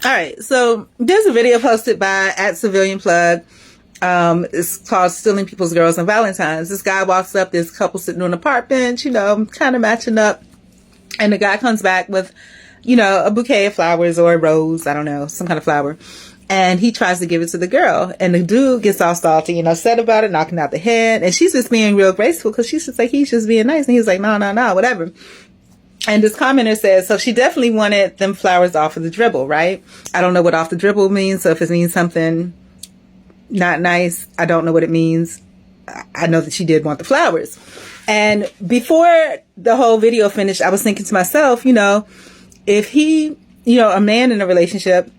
All right, so there's a video posted by @CivilianPlug. It's called "Stealing People's Girls on Valentine's." This guy walks up, there's a couple sitting on a park bench, kind of matching up. And the guy comes back with, a bouquet of flowers or a rose, I don't know, some kind of flower. And he tries to give it to the girl. And the dude gets all salty, upset about it, knocking out the head. And she's just being real graceful because she's just like, he's just being nice. And he's like, no, whatever. And this commenter says, so she definitely wanted them flowers off of the dribble, right? I don't know what off the dribble means. So if it means something not nice, I don't know what it means. I know that she did want the flowers. And before the whole video finished, I was thinking to myself, if he, a man in a relationship,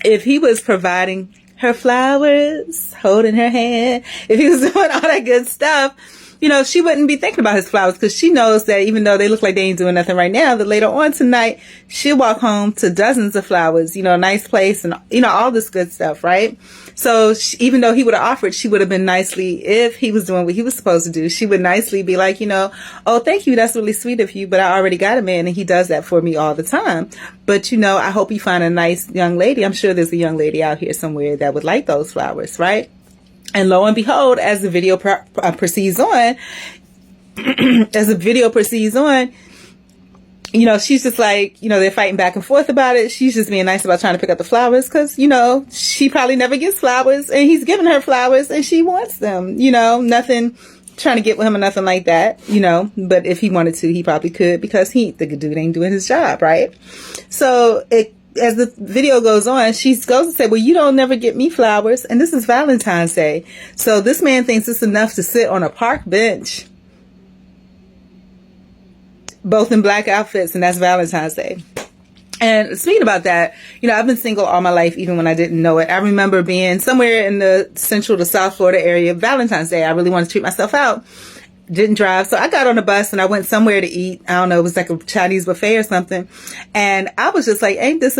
if he was providing her flowers, holding her hand, if he was doing all that good stuff, she wouldn't be thinking about his flowers because she knows that even though they look like they ain't doing nothing right now, that later on tonight, she'll walk home to dozens of flowers, a nice place and, all this good stuff, right? So even though he would have offered, she would have been nicely, if he was doing what he was supposed to do, she would nicely be like, oh, thank you. That's really sweet of you. But I already got a man and he does that for me all the time. But, I hope you find a nice young lady. I'm sure there's a young lady out here somewhere that would like those flowers, right? And lo and behold, as the video proceeds on, she's just like, they're fighting back and forth about it. She's just being nice about trying to pick up the flowers because, she probably never gets flowers and he's giving her flowers and she wants them, nothing trying to get with him or nothing like that, but if he wanted to, he probably could because the dude ain't doing his job, right? So as the video goes on, she goes and says, well, you don't never get me flowers. And this is Valentine's Day. So this man thinks it's enough to sit on a park bench, both in black outfits, and that's Valentine's Day. And speaking about that, I've been single all my life, even when I didn't know it. I remember being somewhere in the central to South Florida area, Valentine's Day. I really wanted to treat myself out. Didn't drive. So I got on a bus and I went somewhere to eat. I don't know. It was like a Chinese buffet or something. And I was just like, ain't this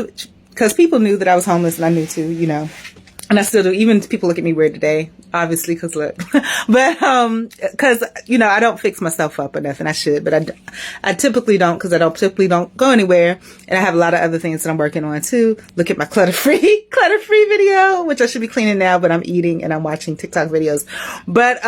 because people knew that I was homeless and I knew too, and I still do. Even people look at me weird today, obviously, because look, but, because, I don't fix myself up or nothing. I should, but I typically don't because I typically don't go anywhere. And I have a lot of other things that I'm working on too. Look at my clutter-free video, which I should be cleaning now, but I'm eating and I'm watching TikTok videos. But,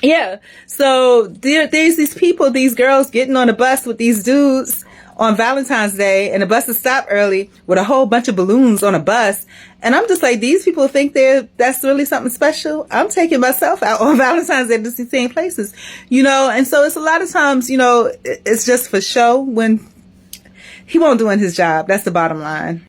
yeah, so there's these girls getting on a bus with these dudes on Valentine's Day, and the bus is stopped early with a whole bunch of balloons on a bus. And I'm just like, these people think that's really something special. I'm taking myself out on Valentine's Day to see same places, and so it's a lot of times, it's just for show when he won't doing his job. That's the bottom line.